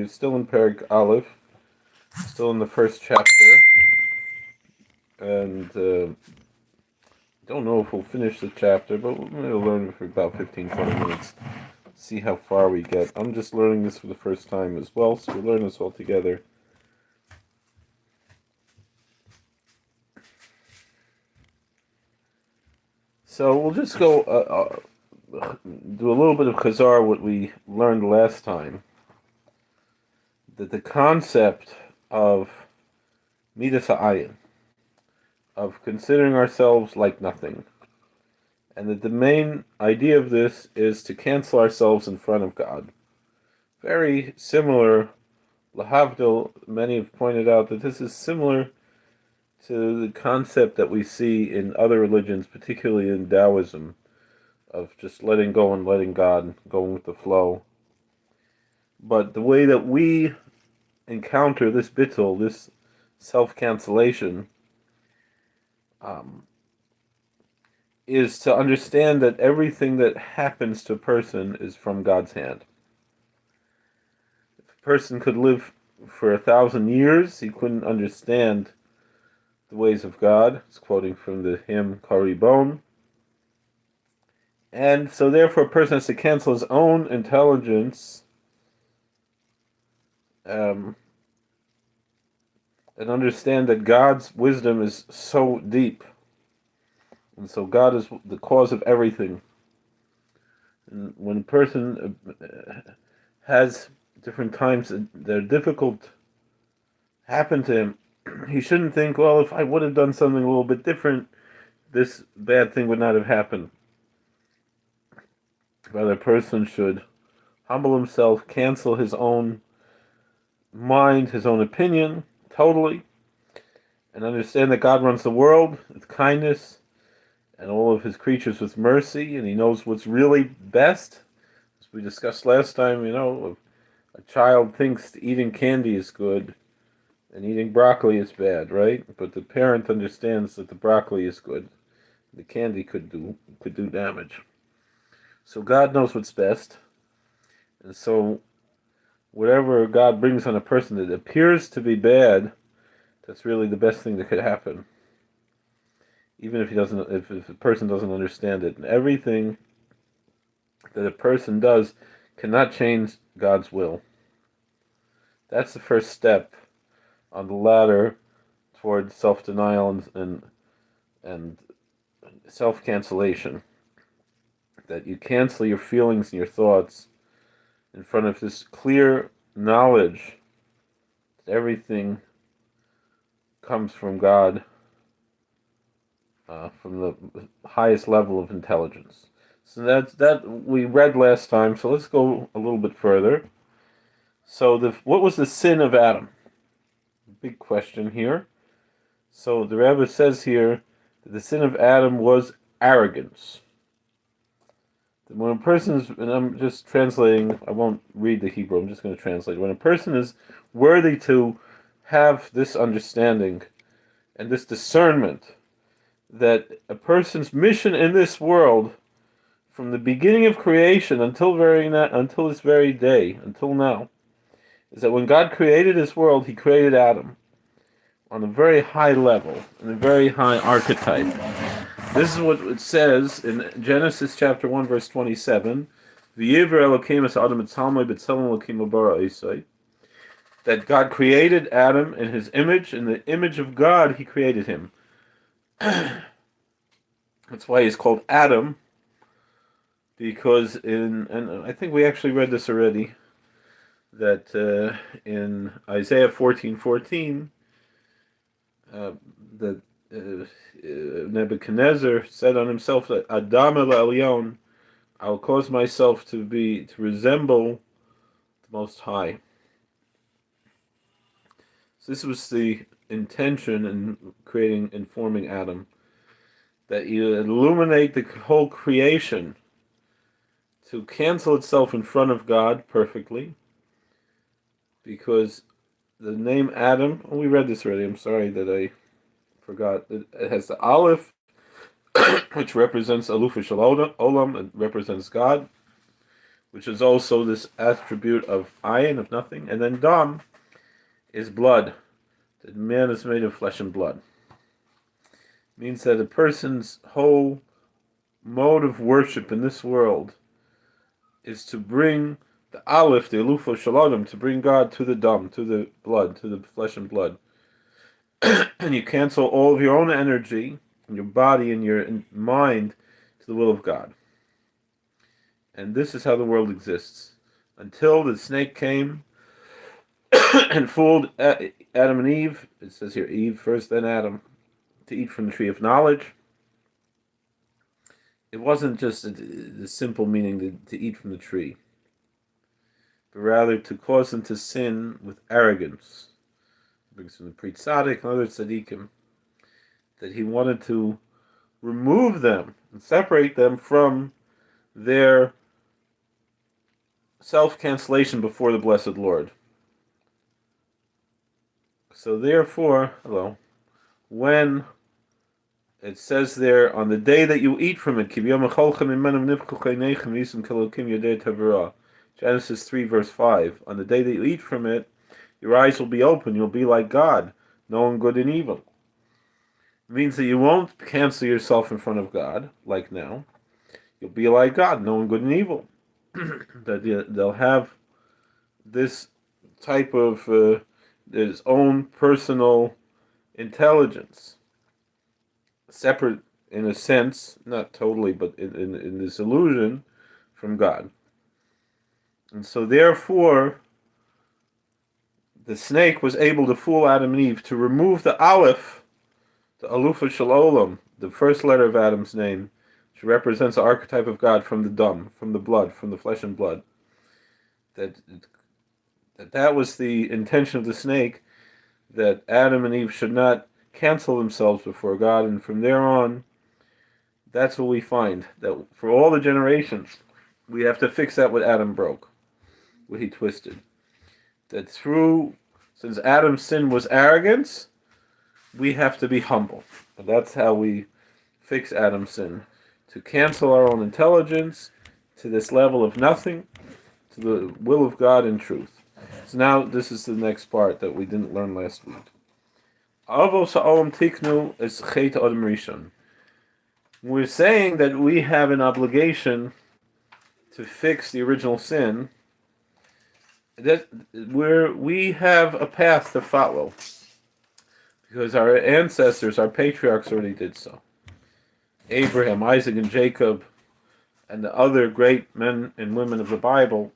we're still in Perek Aleph, still in the first chapter, and don't know if we'll finish the chapter, but we're going to learn for about 15-20 minutes, see how far we get. I'm just learning this for the first time as well, so we'll learn this all together. So we'll just go do a little bit of Chazar, what we learned last time, that the concept of Midas Ha'ayin, of considering ourselves like nothing, and that the main idea of this is to cancel ourselves in front of God. Very similar, Lahavdil, many have pointed out that this is similar to the concept that we see in other religions, particularly in Taoism, of just letting go and letting God, going with the flow. But the way that we encounter this bittul, this self-cancellation, is to understand that everything that happens to a person is from God's hand. If a person could live for 1,000 years, he couldn't understand the ways of God. It's quoting from the hymn Karibon. And so therefore a person has to cancel his own intelligence and understand that God's wisdom is so deep. And so God is the cause of everything. And when a person has different times that are difficult happen to him, he shouldn't think, well, if I would have done something a little bit different, this bad thing would not have happened. Rather, a person should humble himself, cancel his own mind, his own opinion, totally, and understand that God runs the world with kindness and all of his creatures with mercy, and he knows what's really best. As we discussed last time, a child thinks eating candy is good and eating broccoli is bad, right? But the parent understands that the broccoli is good. The candy could do damage. So God knows what's best. And so whatever God brings on a person that appears to be bad, that's really the best thing that could happen. Even if if a person doesn't understand it. And everything that a person does cannot change God's will. That's the first step on the ladder toward self-denial and self-cancellation. That you cancel your feelings and your thoughts in front of this clear knowledge that everything comes from God, from the highest level of intelligence. So that we read last time. So let's go a little bit further. So what was the sin of Adam? Big question here. So the Rebbe says here that the sin of Adam was arrogance. When a person is, and I'm just translating, I won't read the Hebrew, I'm just going to translate. When a person is worthy to have this understanding and this discernment that a person's mission in this world, from the beginning of creation until this very day, until now, is that when God created this world, he created Adam on a very high level, in a very high archetype. This is what it says in Genesis chapter 1, verse 27. V'yivra Elokim es Adam etzalmai b'tzelem Elokim bara Isai. That God created Adam in his image, in the image of God he created him. That's why he's called Adam, because and I think we actually read this already, that in Isaiah 14:14, that Nebuchadnezzar said on himself that Adam el Elyon, I'll cause myself to resemble the Most High. So this was the intention in forming Adam, that you illuminate the whole creation to cancel itself in front of God perfectly, because the name Adam, we read this already, I'm sorry that I forgot. It has the Aleph, which represents Alufa Shel Olam, it represents God. which is also this attribute of ayin, of nothing. And then dam is blood. That man is made of flesh and blood. It means that a person's whole mode of worship in this world is to bring the aleph, the alufo shalom, to bring God to the dam, to the blood, to the flesh and blood. And you cancel all of your own energy, and your body and your mind to the will of God. And this is how the world exists. Until the snake came and fooled Adam and Eve, it says here Eve first, then Adam, to eat from the tree of knowledge. It wasn't just the simple meaning to eat from the tree, but rather to cause them to sin with arrogance. It brings from the Pri Tzaddik and other tzaddikim that he wanted to remove them and separate them from their self-cancellation before the blessed Lord. So therefore, when it says there, on the day that you eat from it, Genesis 3 verse 5, on the day that you eat from it, your eyes will be open, you'll be like God, knowing good and evil. It means that you won't cancel yourself in front of God, like now. You'll be like God, knowing good and evil. That they'll have this type of his own personal intelligence, separate in a sense, not totally, but in this illusion from God. And so therefore, the snake was able to fool Adam and Eve to remove the aleph, the alufa shalom, the first letter of Adam's name, which represents the archetype of God, from the dam, from the blood, from the flesh and blood. That was the intention of the snake, that Adam and Eve should not cancel themselves before God, and from there on, that's what we find, that for all the generations, we have to fix that what Adam broke, what he twisted. That since Adam's sin was arrogance, we have to be humble. And that's how we fix Adam's sin, to cancel our own intelligence to this level of nothing, to the will of God in truth. So now this is the next part that we didn't learn last week. We're saying that we have an obligation to fix the original sin, that we have a path to follow, because our ancestors, our patriarchs, already did so. Abraham, Isaac, and Jacob, and the other great men and women of the Bible,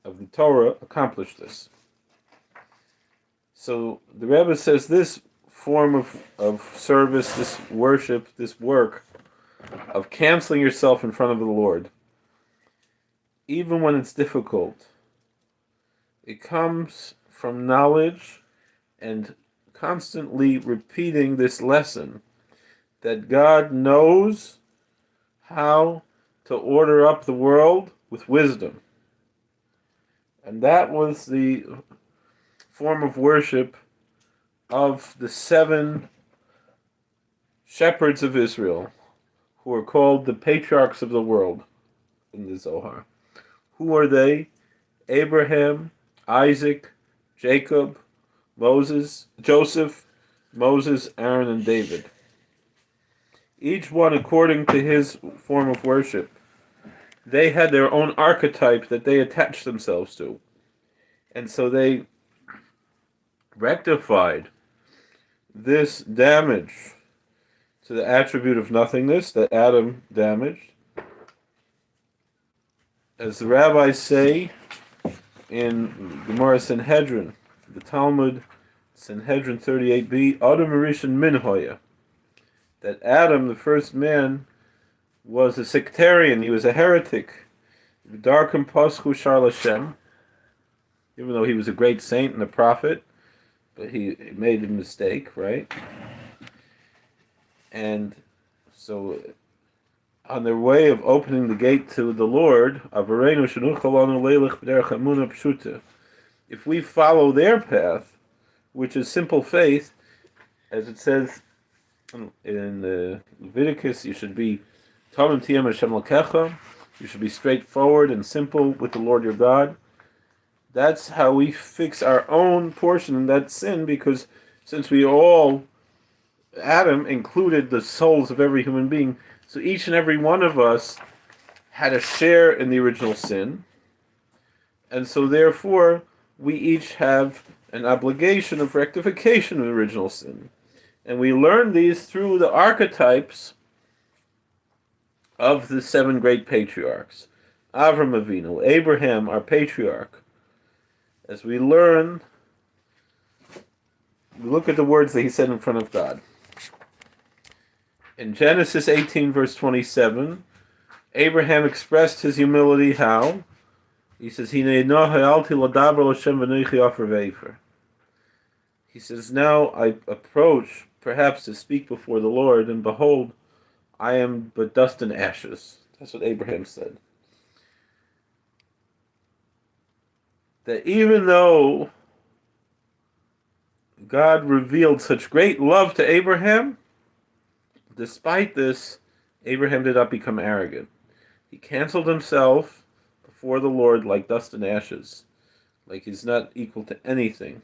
of the Torah, accomplished this. So the Rebbe says this form of service, this worship, this work of canceling yourself in front of the Lord, even when it's difficult, it comes from knowledge and constantly repeating this lesson that God knows how to order up the world with wisdom. And that was the form of worship of the 7 shepherds of Israel, who are called the patriarchs of the world in the Zohar. Who are they? Abraham, Isaac, Jacob, Joseph, Moses, Aaron, and David. Each one according to his form of worship. They had their own archetype that they attached themselves to. And so they rectified this damage to the attribute of nothingness that Adam damaged. As the rabbis say in Gemara Sanhedrin, the Talmud, Sanhedrin 38b, Adam Rishon Min Hoya, that Adam, the first man, was a sectarian, he was a heretic. Darkim Paschu Shar Lashem, even though he was a great saint and a prophet, but he made a mistake, right? And so, on their way of opening the gate to the Lord, if we follow their path, which is simple faith, as it says in Leviticus, you should be Tamim Tiyam Hashem Lakecha, You should be straightforward and simple with the Lord your God. That's how we fix our own portion in that sin, because since we all, Adam included the souls of every human being, so each and every one of us had a share in the original sin, and so therefore we each have an obligation of rectification of the original sin. And we learn these through the archetypes of the 7 great patriarchs. Avram Avinu, Abraham, our patriarch. As we learn, we look at the words that he said in front of God. In Genesis 18, verse 27, Abraham expressed his humility how? He says, He says, now I approach, perhaps to speak before the Lord, and behold, I am but dust and ashes. That's what Abraham said. That even though God revealed such great love to Abraham, despite this, Abraham did not become arrogant. He canceled himself before the Lord like dust and ashes, like he's not equal to anything.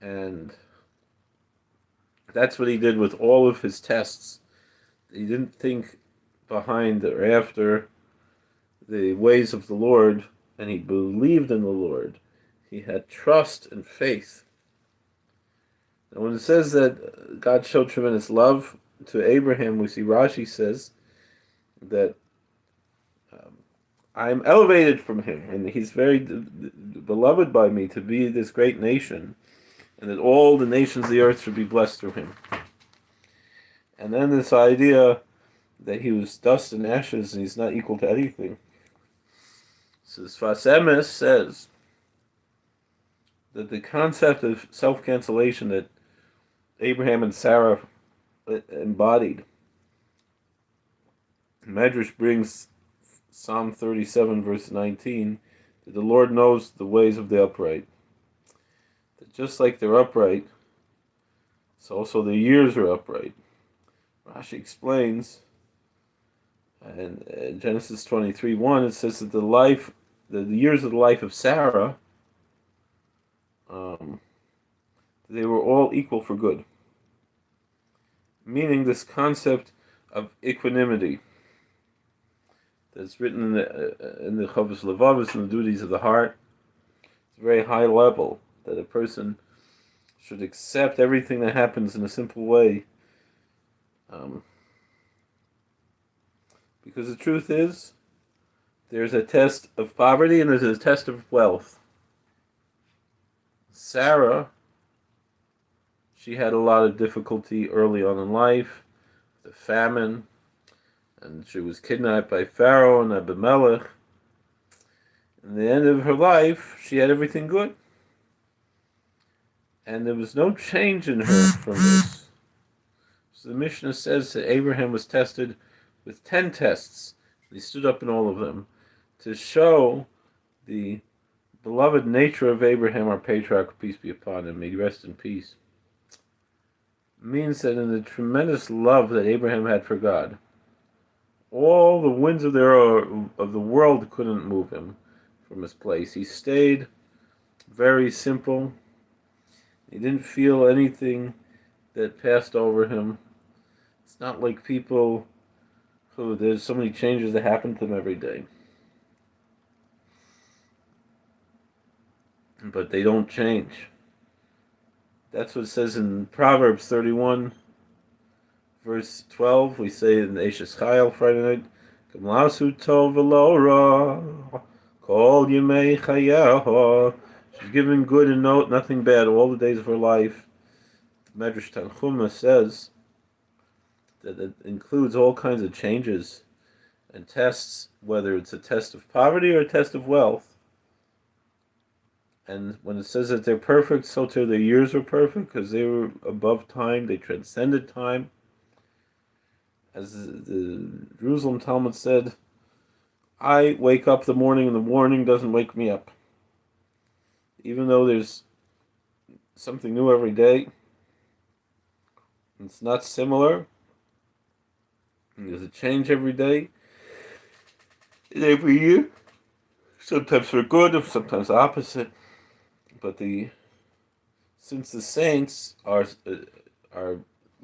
And that's what he did with all of his tests. He didn't think behind or after the ways of the Lord, and he believed in the Lord. He had trust and faith. And when it says that God showed tremendous love to Abraham, we see Rashi says that I'm elevated from him, and he's very beloved by me to be this great nation, and that all the nations of the earth should be blessed through him. And then this idea that he was dust and ashes and he's not equal to anything. So Sfas Emes says that the concept of self-cancellation that Abraham and Sarah embodied, Medrash brings Psalm 37 verse 19, that the Lord knows the ways of the upright. That just like they're upright, so also their years are upright. Rashi explains, and in Genesis 23:1, it says that the years of the life of Sarah, they were all equal for good. Meaning this concept of equanimity that's written in the Chovos Levavos, in the duties of the heart. It's a very high level that a person should accept everything that happens in a simple way. Because the truth is, there's a test of poverty and there's a test of wealth. Sarah, she had a lot of difficulty early on in life, the famine, and she was kidnapped by Pharaoh and Abimelech. In the end of her life, she had everything good. And there was no change in her from this. So the Mishnah says that Abraham was tested with 10 tests. He stood up in all of them to show the beloved nature of Abraham, our patriarch, peace be upon him. May he rest in peace. It means that in the tremendous love that Abraham had for God, all the winds of the world couldn't move him from his place. He stayed very simple. He didn't feel anything that passed over him. It's not like people who there's so many changes that happen to them every day. But they don't change. That's what it says in Proverbs 31, verse 12. We say in the Eishes Chayil Friday night, Kamlasu tov v'lo ra, kol yemei chayeho. She's given good and nothing bad all the days of her life. The Medrash Tanchuma says that it includes all kinds of changes and tests, whether it's a test of poverty or a test of wealth. And when it says that they're perfect, so too their years were perfect because they were above time, they transcended time. As the Jerusalem Talmud said, I wake up the morning and the morning doesn't wake me up. Even though there's something new every day, it's not similar, And there's a change every day and every year. Sometimes for good, sometimes opposite. But since the saints are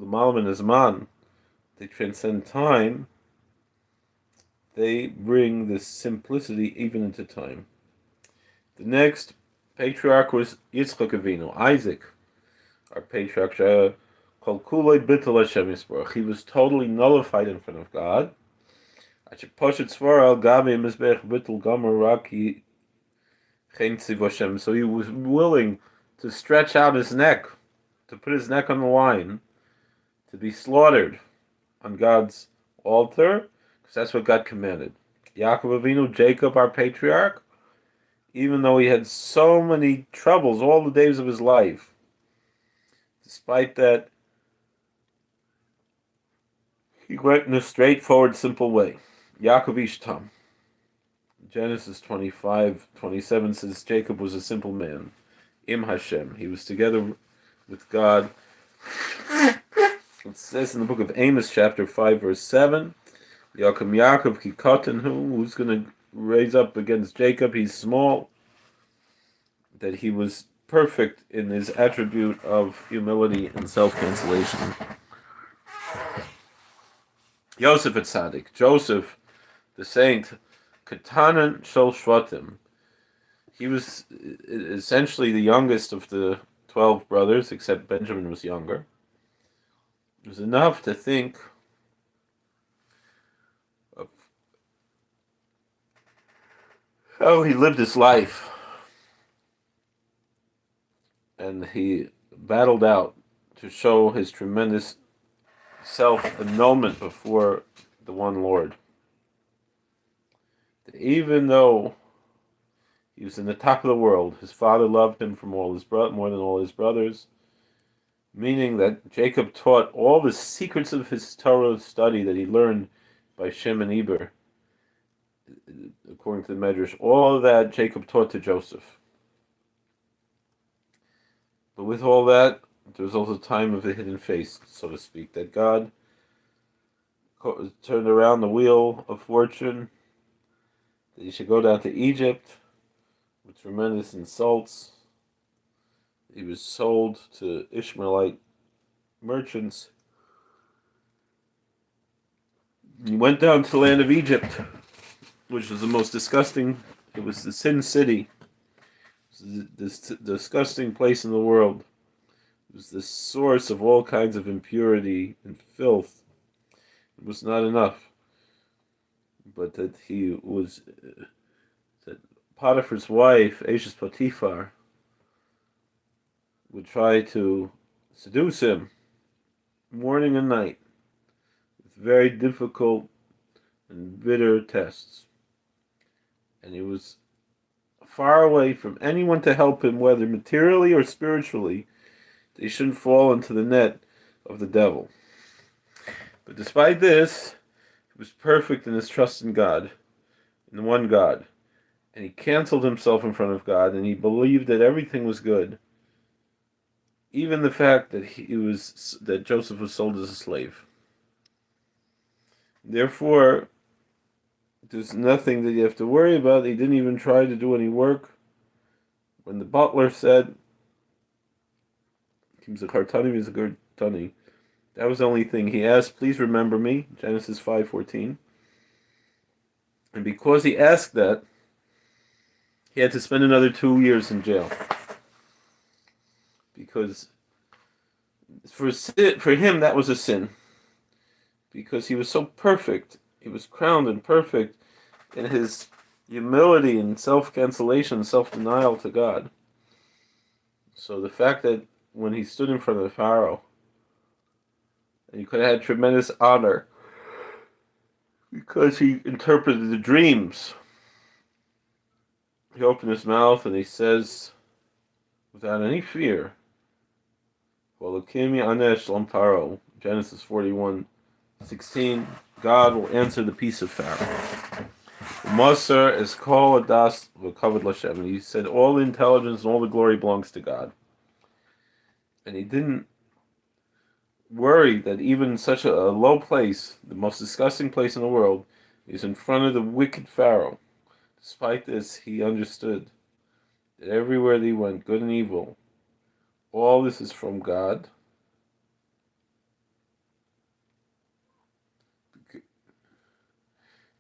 l'malam and zman, they transcend time. They bring this simplicity even into time. The next patriarch was Yitzchak Avinu, Isaac, our patriarch. Called Kulei Bittul Hashem Yisborach. He was totally nullified in front of God. So he was willing to stretch out his neck, to put his neck on the line, to be slaughtered on God's altar, because that's what God commanded. Yaakov Avinu, Jacob, our patriarch, even though he had so many troubles all the days of his life, despite that, he went in a straightforward, simple way. Yaakov Ishtam. Genesis 25:27 says Jacob was a simple man. Im Hashem. He was together with God. It says in the book of Amos, chapter 5, verse 7, Yaakov Kikotenhu, who's going to raise up against Jacob, he's small, that he was perfect in his attribute of humility and self-cancellation. Yosef Tzaddik, Joseph, the saint, Katanan Shel Shvatim. He was essentially the youngest of the 12 brothers, except Benjamin was younger. It was enough to think of how he lived his life. And he battled out to show his tremendous self-annulment before the one Lord. That even though he was in the top of the world, his father loved him from more than all his brothers, meaning that Jacob taught all the secrets of his Torah study that he learned by Shem and Eber, according to the Medrash. All of that Jacob taught to Joseph. But with all that, there was also a time of the hidden face, so to speak, that God turned around the wheel of fortune, that he should go down to Egypt with tremendous insults. He was sold to Ishmaelite merchants. He went down to the land of Egypt, which was the most disgusting. It was the sin city. It was this disgusting place in the world. It was the source of all kinds of impurity and filth. It was not enough, but that that Potiphar's wife, Ashes Potiphar, would try to seduce him morning and night with very difficult and bitter tests. And he was far away from anyone to help him, whether materially or spiritually. They shouldn't fall into the net of the devil. But despite this, he was perfect in his trust in God, in one God. And he canceled himself in front of God, and he believed that everything was good. Even the fact that Joseph was sold as a slave. Therefore, there's nothing that you have to worry about. He didn't even try to do any work. When the butler said, that was the only thing. He asked, please remember me, Genesis 5:14. And because he asked that, he had to spend another 2 years in jail. Because for him, that was a sin. Because he was so perfect. He was crowned and perfect in his humility and self-cancellation, self-denial to God. So the fact that when he stood in front of the Pharaoh, and he could have had tremendous honor because he interpreted the dreams. He opened his mouth and he says, without any fear, Genesis 41:16, God will answer the peace of Pharaoh. Moser is called Adas v'Kavod Lashem. And he said all the intelligence and all the glory belongs to God. And he didn't worried that even such a low place, the most disgusting place in the world, is in front of the wicked Pharaoh. Despite this, he understood that everywhere they went, good and evil, all this is from God.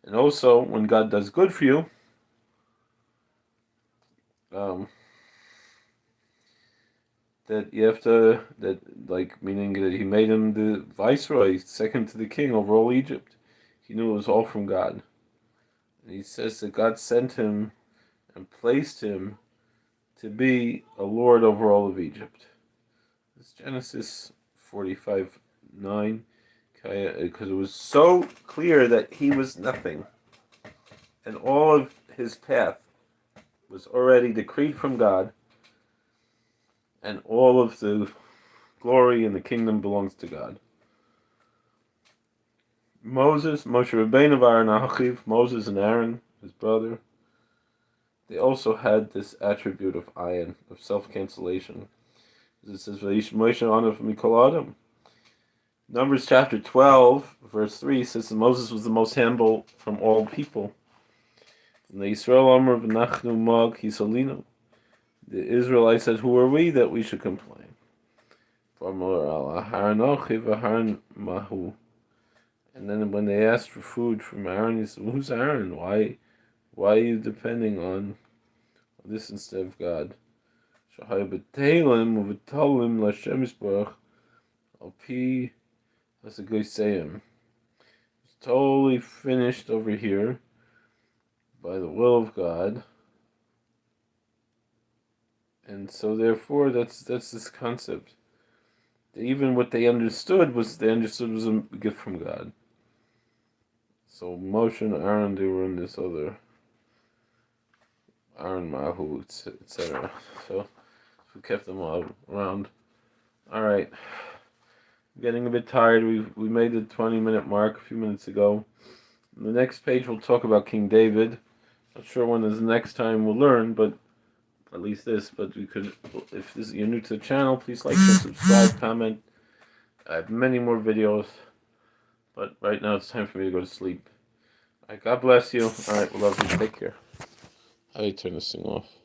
And also, when God does good for you, um, that you have to, that like meaning that he made him the viceroy, second to the king over all Egypt. He knew it was all from God. And he says that God sent him and placed him to be a lord over all of Egypt. It's Genesis 45:9, because it was so clear that he was nothing, and all of his path was already decreed from God, and all of the glory and the kingdom belongs to God. Moses, Moshe Rabbeinu, Aaron Achiv, Moses and Aaron, his brother, they also had this attribute of ayin, of self-cancellation. It says, "V'yish Moshe honor from Mikol Adam." Numbers chapter 12, verse 3 says that Moses was the most humble from all people. And the Yisrael Amar v'nachnu mag hisolinu. The Israelites said, "Who are we that we should complain?" And then when they asked for food from Aaron, he said, "Who's Aaron? Why are you depending on this instead of God?" That's a good saying. It's totally finished over here by the will of God. And so therefore that's this concept. That even what they understood was a gift from God. So Moshe and Aaron, they were in this other Aaron Mahu, etc. So we kept them all around. Alright. I'm getting a bit tired. We made the 20-minute mark a few minutes ago. On the next page we'll talk about King David. Not sure when is the next time we'll learn, but at least this. But we could, if you're new to the channel, please like, share, subscribe, comment. I have many more videos, but right now it's time for me to go to sleep. Alright, God bless you. Alright, we love you. Take care. How do you turn this thing off?